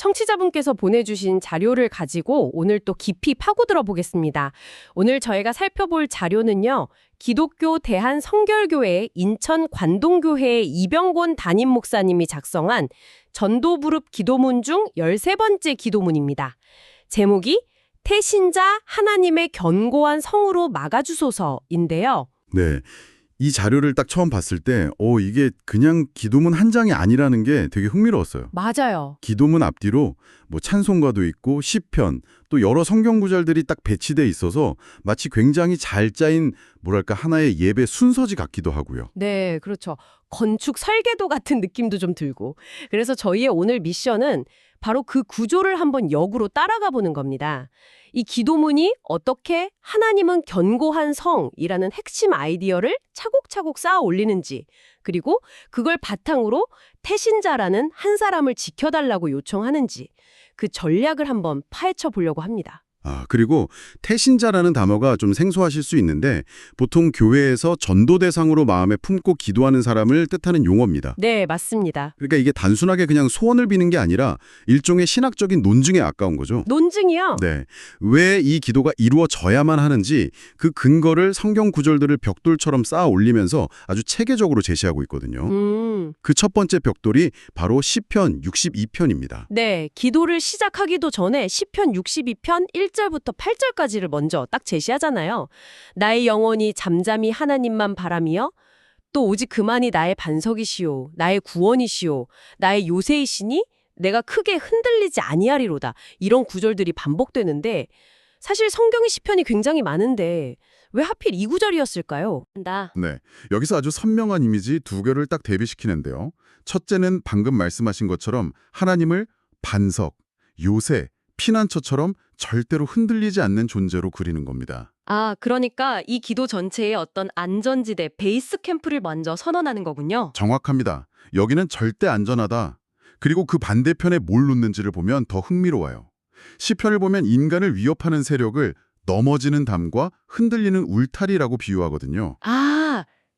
청취자분께서 보내주신 자료를 가지고 오늘 또 깊이 파고들어 보겠습니다. 오늘 저희가 살펴볼 자료는요. 기독교 대한성결교회 인천 관동교회 이병곤 담임 목사님이 작성한 전도부릅 기도문 중 13번째 기도문입니다. 제목이 태신자 하나님의 견고한 성으로 막아주소서인데요. 네. 이 자료를 딱 처음 봤을 때, 이게 그냥 기도문 한 장이 아니라는 게 되게 흥미로웠어요. 맞아요. 기도문 앞뒤로 뭐 찬송가도 있고 시편, 또 여러 성경 구절들이 딱 배치돼 있어서 마치 굉장히 잘 짜인 뭐랄까 하나의 예배 순서지 같기도 하고요. 네, 그렇죠. 건축 설계도 같은 느낌도 좀 들고. 그래서 저희의 오늘 미션은 바로 그 구조를 한번 역으로 따라가 보는 겁니다. 이 기도문이 어떻게 하나님은 견고한 성이라는 핵심 아이디어를 차곡차곡 쌓아 올리는지, 그리고 그걸 바탕으로 태신자라는 한 사람을 지켜달라고 요청하는지 그 전략을 한번 파헤쳐 보려고 합니다. 그리고 태신자라는 단어가 좀 생소하실 수 있는데 보통 교회에서 전도 대상으로 마음에 품고 기도하는 사람을 뜻하는 용어입니다. 네, 맞습니다. 그러니까 이게 단순하게 그냥 소원을 비는 게 아니라 일종의 신학적인 논증에 가까운 거죠. 논증이요? 네. 왜 이 기도가 이루어져야만 하는지 그 근거를 성경 구절들을 벽돌처럼 쌓아 올리면서 아주 체계적으로 제시하고 있거든요. 그 첫 번째 벽돌이 바로 시편 62편입니다. 네, 기도를 시작하기도 전에 시편 62편 1절부터 8절까지를 먼저 딱 제시하잖아요. 나의 영혼이 잠잠히 하나님만 바라며 또 오직 그만이 나의 반석이시오, 나의 구원이시오, 나의 요새이시니 내가 크게 흔들리지 아니하리로다. 이런 구절들이 반복되는데 사실 성경의 시편이 굉장히 많은데 왜 하필 이 구절이었을까요? 네, 여기서 아주 선명한 이미지 두 개를 딱 대비시키는데요. 첫째는 방금 말씀하신 것처럼 하나님을 반석, 요새, 피난처처럼 절대로 흔들리지 않는 존재로 그리는 겁니다. 그러니까 이 기도 전체에 어떤 안전지대, 베이스 캠프를 먼저 선언하는 거군요. 정확합니다. 여기는 절대 안전하다. 그리고 그 반대편에 뭘 놓는지를 보면 더 흥미로워요. 시편을 보면 인간을 위협하는 세력을 넘어지는 담과 흔들리는 울타리라고 비유하거든요.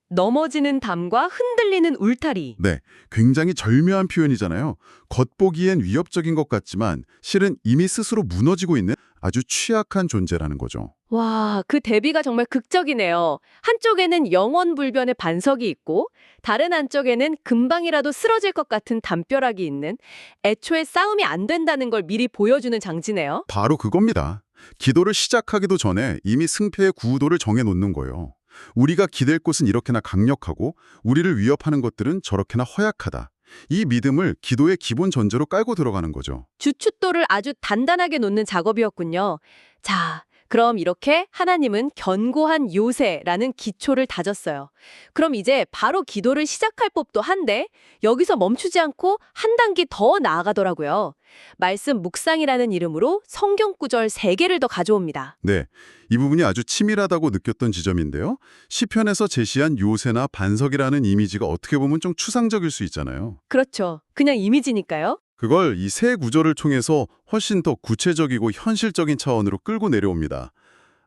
넘어지는 담과 흔들리는 울타리. 네, 굉장히 절묘한 표현이잖아요. 겉보기엔 위협적인 것 같지만 실은 이미 스스로 무너지고 있는 아주 취약한 존재라는 거죠. 와, 그 대비가 정말 극적이네요. 한쪽에는 영원불변의 반석이 있고 다른 한쪽에는 금방이라도 쓰러질 것 같은 담벼락이 있는 애초에 싸움이 안 된다는 걸 미리 보여주는 장치네요. 바로 그겁니다. 기도를 시작하기도 전에 이미 승패의 구도를 정해놓는 거예요. 우리가 기댈 곳은 이렇게나 강력하고 우리를 위협하는 것들은 저렇게나 허약하다. 이 믿음을 기도의 기본 전제로 깔고 들어가는 거죠. 주춧돌을 아주 단단하게 놓는 작업이었군요. 자, 그럼 이렇게 하나님은 견고한 요새라는 기초를 다졌어요. 그럼 이제 바로 기도를 시작할 법도 한데 여기서 멈추지 않고 한 단계 더 나아가더라고요. 말씀 묵상이라는 이름으로 성경 구절 3개를 더 가져옵니다. 네, 이 부분이 아주 치밀하다고 느꼈던 지점인데요. 시편에서 제시한 요새나 반석이라는 이미지가 어떻게 보면 좀 추상적일 수 있잖아요. 그렇죠. 그냥 이미지니까요. 그걸 이 세 구절을 통해서 훨씬 더 구체적이고 현실적인 차원으로 끌고 내려옵니다.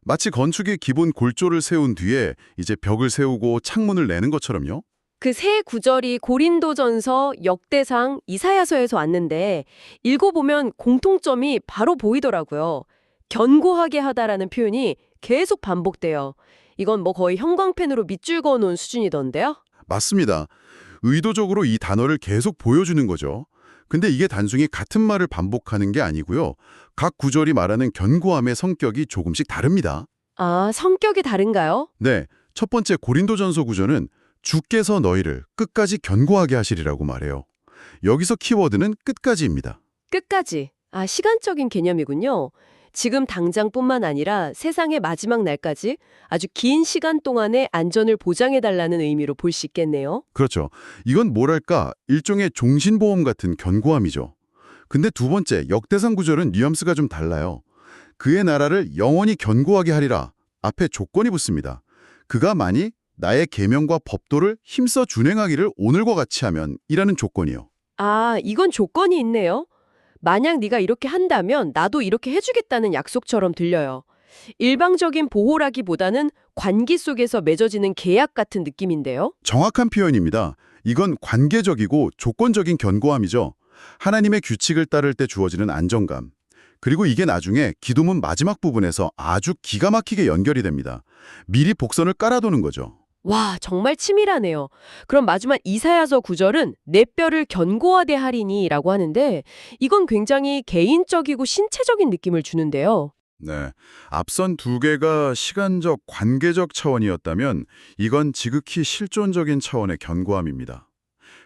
마치 건축의 기본 골조를 세운 뒤에 이제 벽을 세우고 창문을 내는 것처럼요. 그 세 구절이 고린도전서, 역대상, 이사야서에서 왔는데 읽어보면 공통점이 바로 보이더라고요. 견고하게 하다라는 표현이 계속 반복돼요. 이건 뭐 거의 형광펜으로 밑줄 그어놓은 수준이던데요? 맞습니다. 의도적으로 이 단어를 계속 보여주는 거죠. 근데 이게 단순히 같은 말을 반복하는 게 아니고요. 각 구절이 말하는 견고함의 성격이 조금씩 다릅니다. 성격이 다른가요? 네, 첫 번째 고린도전서 구절은 주께서 너희를 끝까지 견고하게 하시리라고 말해요. 여기서 키워드는 끝까지입니다. 끝까지. 시간적인 개념이군요. 지금 당장뿐만 아니라 세상의 마지막 날까지 아주 긴 시간 동안의 안전을 보장해달라는 의미로 볼 수 있겠네요. 그렇죠. 이건 뭐랄까 일종의 종신보험 같은 견고함이죠. 근데 두 번째 역대상 구절은 뉘앙스가 좀 달라요. 그의 나라를 영원히 견고하게 하리라. 앞에 조건이 붙습니다. 그가 만일 나의 계명과 법도를 힘써 준행하기를 오늘과 같이 하면 이라는 조건이요. 이건 조건이 있네요. 만약 네가 이렇게 한다면 나도 이렇게 해주겠다는 약속처럼 들려요. 일방적인 보호라기보다는 관계 속에서 맺어지는 계약 같은 느낌인데요. 정확한 표현입니다. 이건 관계적이고 조건적인 견고함이죠. 하나님의 규칙을 따를 때 주어지는 안정감. 그리고 이게 나중에 기도문 마지막 부분에서 아주 기가 막히게 연결이 됩니다. 미리 복선을 깔아두는 거죠. 와, 정말 치밀하네요. 그럼 마지막 이사야서 9절은 내 뼈를 견고하게 하리니라고 하는데 이건 굉장히 개인적이고 신체적인 느낌을 주는데요. 네, 앞선 두 개가 시간적, 관계적 차원이었다면 이건 지극히 실존적인 차원의 견고함입니다.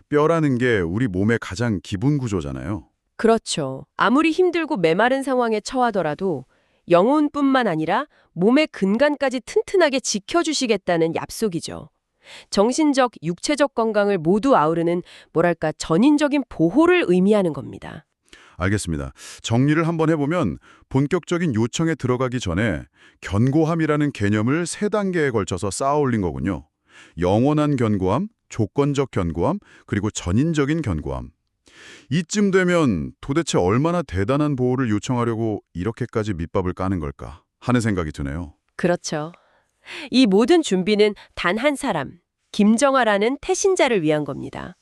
뼈라는 게 우리 몸의 가장 기본 구조잖아요. 그렇죠. 아무리 힘들고 메마른 상황에 처하더라도 영혼뿐만 아니라 몸의 근간까지 튼튼하게 지켜주시겠다는 약속이죠. 정신적, 육체적 건강을 모두 아우르는 뭐랄까 전인적인 보호를 의미하는 겁니다. 알겠습니다. 정리를 한번 해보면 본격적인 요청에 들어가기 전에 견고함이라는 개념을 세 단계에 걸쳐서 쌓아 올린 거군요. 영원한 견고함, 조건적 견고함, 그리고 전인적인 견고함. 이쯤 되면 도대체 얼마나 대단한 보호를 요청하려고 이렇게까지 밑밥을 까는 걸까 하는 생각이 드네요. 그렇죠. 이 모든 준비는 단 한 사람, 김정아라는 태신자를 위한 겁니다.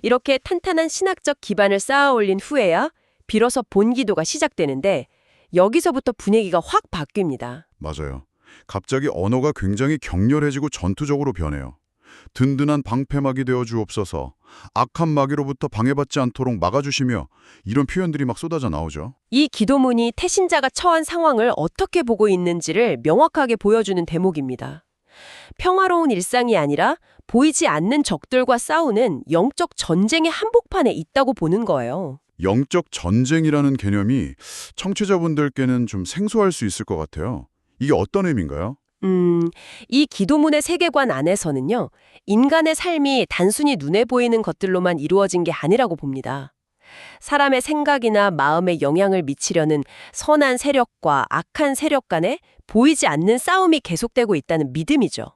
이렇게 탄탄한 신학적 기반을 쌓아 올린 후에야 비로소 본기도가 시작되는데 여기서부터 분위기가 확 바뀝니다. 맞아요. 갑자기 언어가 굉장히 격렬해지고 전투적으로 변해요. 든든한 방패막이 되어 주옵소서, 악한 마귀로부터 방해받지 않도록 막아주시며 이런 표현들이 막 쏟아져 나오죠. 이 기도문이 태신자가 처한 상황을 어떻게 보고 있는지를 명확하게 보여주는 대목입니다. 평화로운 일상이 아니라 보이지 않는 적들과 싸우는 영적 전쟁의 한복판에 있다고 보는 거예요. 영적 전쟁이라는 개념이 청취자분들께는 좀 생소할 수 있을 것 같아요. 이게 어떤 의미인가요? 이 기도문의 세계관 안에서는요, 인간의 삶이 단순히 눈에 보이는 것들로만 이루어진 게 아니라고 봅니다. 사람의 생각이나 마음에 영향을 미치려는 선한 세력과 악한 세력 간에 보이지 않는 싸움이 계속되고 있다는 믿음이죠.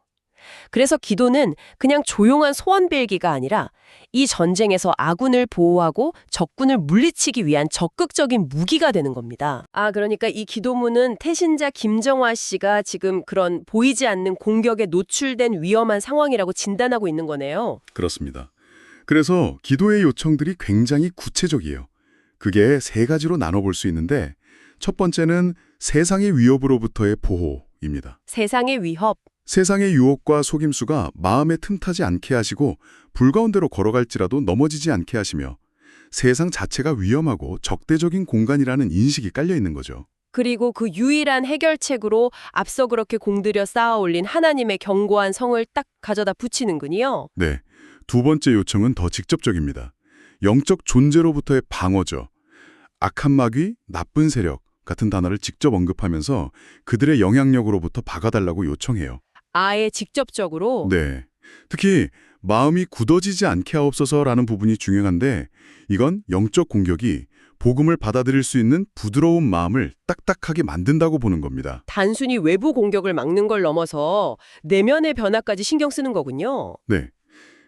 그래서 기도는 그냥 조용한 소원빌기가 아니라 이 전쟁에서 아군을 보호하고 적군을 물리치기 위한 적극적인 무기가 되는 겁니다. 그러니까 이 기도문은 태신자 김정화 씨가 지금 그런 보이지 않는 공격에 노출된 위험한 상황이라고 진단하고 있는 거네요. 그렇습니다. 그래서 기도의 요청들이 굉장히 구체적이에요. 그게 세 가지로 나눠볼 수 있는데 첫 번째는 세상의 위협으로부터의 보호입니다. 세상의 위협. 세상의 유혹과 속임수가 마음에 틈타지 않게 하시고 불가운데로 걸어갈지라도 넘어지지 않게 하시며 세상 자체가 위험하고 적대적인 공간이라는 인식이 깔려 있는 거죠. 그리고 그 유일한 해결책으로 앞서 그렇게 공들여 쌓아 올린 하나님의 견고한 성을 딱 가져다 붙이는군요. 네. 두 번째 요청은 더 직접적입니다. 영적 존재로부터의 방어죠. 악한 마귀, 나쁜 세력 같은 단어를 직접 언급하면서 그들의 영향력으로부터 박아달라고 요청해요. 아예 직접적으로? 네. 특히 마음이 굳어지지 않게 하옵소서라는 부분이 중요한데 이건 영적 공격이 복음을 받아들일 수 있는 부드러운 마음을 딱딱하게 만든다고 보는 겁니다. 단순히 외부 공격을 막는 걸 넘어서 내면의 변화까지 신경 쓰는 거군요. 네.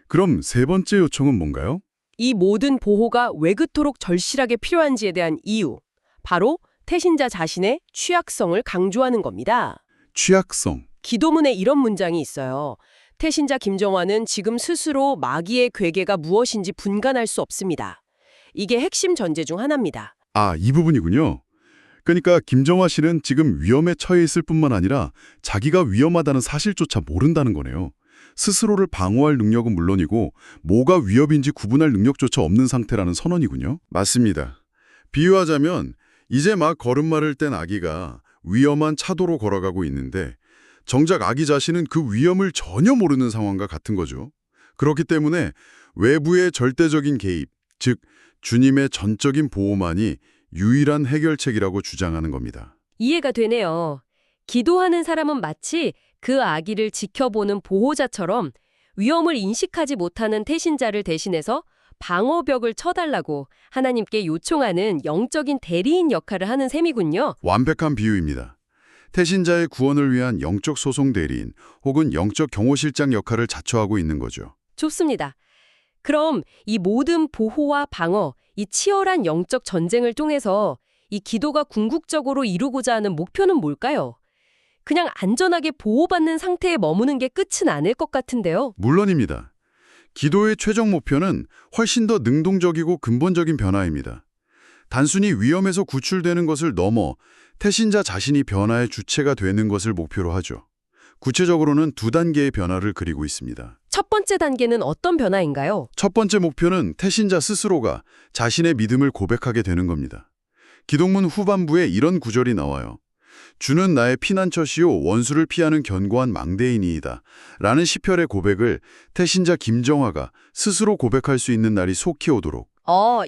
그럼 세 번째 요청은 뭔가요? 이 모든 보호가 왜 그토록 절실하게 필요한지에 대한 이유. 바로 태신자 자신의 취약성을 강조하는 겁니다. 취약성. 기도문에 이런 문장이 있어요. 태신자 김정화는 지금 스스로 마귀의 괴계가 무엇인지 분간할 수 없습니다. 이게 핵심 전제 중 하나입니다. 이 부분이군요. 그러니까 김정화 씨는 지금 위험에 처해 있을 뿐만 아니라 자기가 위험하다는 사실조차 모른다는 거네요. 스스로를 방어할 능력은 물론이고 뭐가 위협인지 구분할 능력조차 없는 상태라는 선언이군요. 맞습니다. 비유하자면 이제 막 걸음마를 뗀 아기가 위험한 차도로 걸어가고 있는데 정작 아기 자신은 그 위험을 전혀 모르는 상황과 같은 거죠. 그렇기 때문에 외부의 절대적인 개입, 즉 주님의 전적인 보호만이 유일한 해결책이라고 주장하는 겁니다. 이해가 되네요. 기도하는 사람은 마치 그 아기를 지켜보는 보호자처럼 위험을 인식하지 못하는 태신자를 대신해서 방어벽을 쳐달라고 하나님께 요청하는 영적인 대리인 역할을 하는 셈이군요. 완벽한 비유입니다. 태신자의 구원을 위한 영적 소송 대리인 혹은 영적 경호실장 역할을 자처하고 있는 거죠. 좋습니다. 그럼 이 모든 보호와 방어, 이 치열한 영적 전쟁을 통해서 이 기도가 궁극적으로 이루고자 하는 목표는 뭘까요? 그냥 안전하게 보호받는 상태에 머무는 게 끝은 아닐 것 같은데요. 물론입니다. 기도의 최종 목표는 훨씬 더 능동적이고 근본적인 변화입니다. 단순히 위험에서 구출되는 것을 넘어 태신자 자신이 변화의 주체가 되는 것을 목표로 하죠. 구체적으로는 두 단계의 변화를 그리고 있습니다. 첫 번째 단계는 어떤 변화인가요? 첫 번째 목표는 태신자 스스로가 자신의 믿음을 고백하게 되는 겁니다. 기독문 후반부에 이런 구절이 나와요. 주는 나의 피난처시요 원수를 피하는 견고한 망대인이이다. 라는 시편의 고백을 태신자 김정화가 스스로 고백할 수 있는 날이 속히 오도록.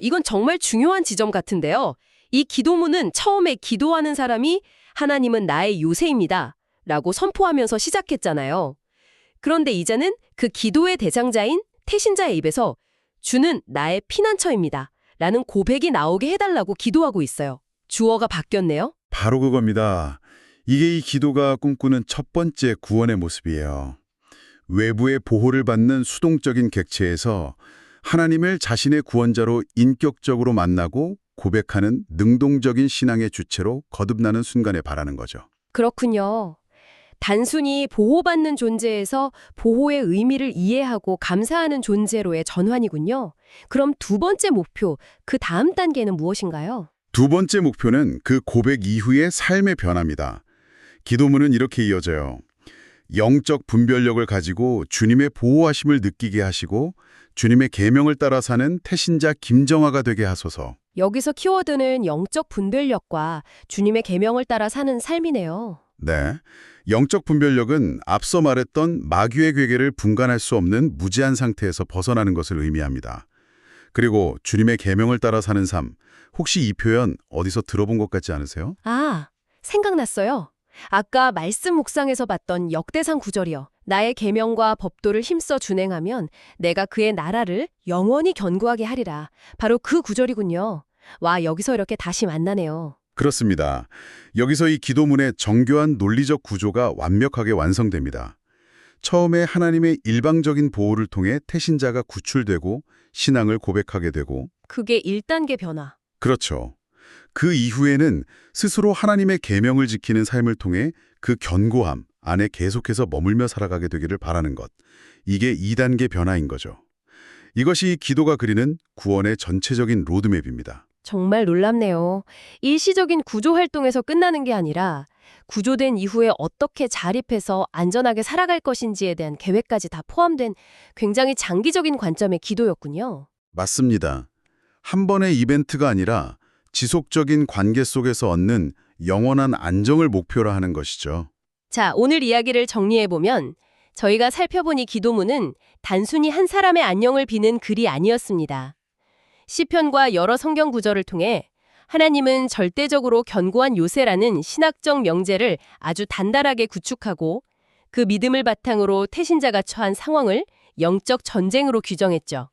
이건 정말 중요한 지점 같은데요. 이 기도문은 처음에 기도하는 사람이 하나님은 나의 요새입니다. 라고 선포하면서 시작했잖아요. 그런데 이제는 그 기도의 대상자인 태신자의 입에서 주는 나의 피난처입니다. 라는 고백이 나오게 해달라고 기도하고 있어요. 주어가 바뀌었네요. 바로 그겁니다. 이게 이 기도가 꿈꾸는 첫 번째 구원의 모습이에요. 외부의 보호를 받는 수동적인 객체에서 하나님을 자신의 구원자로 인격적으로 만나고 고백하는 능동적인 신앙의 주체로 거듭나는 순간에 바라는 거죠. 그렇군요. 단순히 보호받는 존재에서 보호의 의미를 이해하고 감사하는 존재로의 전환이군요. 그럼 두 번째 목표, 그 다음 단계는 무엇인가요? 두 번째 목표는 그 고백 이후의 삶의 변화입니다. 기도문은 이렇게 이어져요. 영적 분별력을 가지고 주님의 보호하심을 느끼게 하시고 주님의 계명을 따라 사는 태신자 김정화가 되게 하소서. 여기서 키워드는 영적 분별력과 주님의 계명을 따라 사는 삶이네요. 네. 영적 분별력은 앞서 말했던 마귀의 괴계를 분간할 수 없는 무제한 상태에서 벗어나는 것을 의미합니다. 그리고 주님의 계명을 따라 사는 삶, 혹시 이 표현 어디서 들어본 것 같지 않으세요? 생각났어요. 아까 말씀 묵상에서 봤던 역대상 구절이요. 나의 계명과 법도를 힘써 준행하면 내가 그의 나라를 영원히 견고하게 하리라. 바로 그 구절이군요. 와, 여기서 이렇게 다시 만나네요. 그렇습니다. 여기서 이 기도문의 정교한 논리적 구조가 완벽하게 완성됩니다. 처음에 하나님의 일방적인 보호를 통해 태신자가 구출되고 신앙을 고백하게 되고 그게 1단계 변화. 그렇죠. 그 이후에는 스스로 하나님의 계명을 지키는 삶을 통해 그 견고함 안에 계속해서 머물며 살아가게 되기를 바라는 것. 이게 2단계 변화인 거죠. 이것이 기도가 그리는 구원의 전체적인 로드맵입니다. 정말 놀랍네요. 일시적인 구조 활동에서 끝나는 게 아니라 구조된 이후에 어떻게 자립해서 안전하게 살아갈 것인지에 대한 계획까지 다 포함된 굉장히 장기적인 관점의 기도였군요. 맞습니다. 한 번의 이벤트가 아니라 지속적인 관계 속에서 얻는 영원한 안정을 목표로 하는 것이죠. 자, 오늘 이야기를 정리해보면 저희가 살펴본 이 기도문은 단순히 한 사람의 안녕을 비는 글이 아니었습니다. 시편과 여러 성경 구절을 통해 하나님은 절대적으로 견고한 요새라는 신학적 명제를 아주 단단하게 구축하고 그 믿음을 바탕으로 태신자가 처한 상황을 영적 전쟁으로 규정했죠.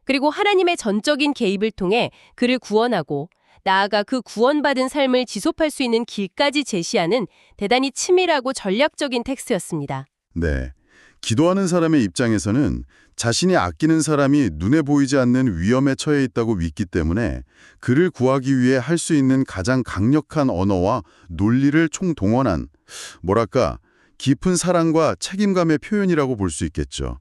그리고 하나님의 전적인 개입을 통해 그를 구원하고 나아가 그 구원받은 삶을 지속할 수 있는 길까지 제시하는 대단히 치밀하고 전략적인 텍스트였습니다. 네. 기도하는 사람의 입장에서는 자신이 아끼는 사람이 눈에 보이지 않는 위험에 처해 있다고 믿기 때문에 그를 구하기 위해 할 수 있는 가장 강력한 언어와 논리를 총동원한 깊은 사랑과 책임감의 표현이라고 볼 수 있겠죠.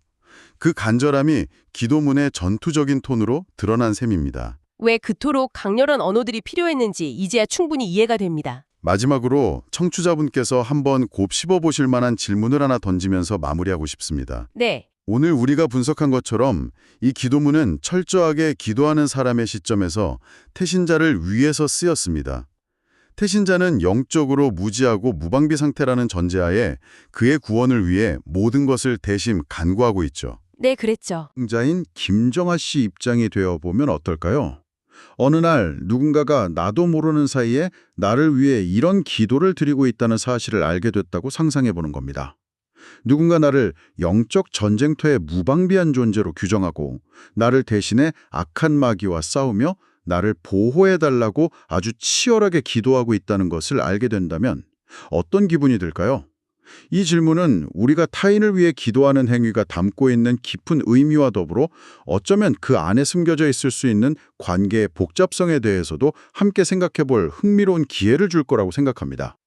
그 간절함이 기도문의 전투적인 톤으로 드러난 셈입니다. 왜 그토록 강렬한 언어들이 필요했는지 이제야 충분히 이해가 됩니다. 마지막으로 청취자분께서 한번 곱씹어 보실 만한 질문을 하나 던지면서 마무리하고 싶습니다. 네. 오늘 우리가 분석한 것처럼 이 기도문은 철저하게 기도하는 사람의 시점에서 태신자를 위해서 쓰였습니다. 태신자는 영적으로 무지하고 무방비 상태라는 전제하에 그의 구원을 위해 모든 것을 대신 간구하고 있죠. 네, 그랬죠. 자인 김정아 씨 입장이 되어보면 어떨까요? 어느 날 누군가가 나도 모르는 사이에 나를 위해 이런 기도를 드리고 있다는 사실을 알게 됐다고 상상해보는 겁니다. 누군가 나를 영적 전쟁터의 무방비한 존재로 규정하고 나를 대신해 악한 마귀와 싸우며 나를 보호해달라고 아주 치열하게 기도하고 있다는 것을 알게 된다면 어떤 기분이 들까요? 이 질문은 우리가 타인을 위해 기도하는 행위가 담고 있는 깊은 의미와 더불어 어쩌면 그 안에 숨겨져 있을 수 있는 관계의 복잡성에 대해서도 함께 생각해 볼 흥미로운 기회를 줄 거라고 생각합니다.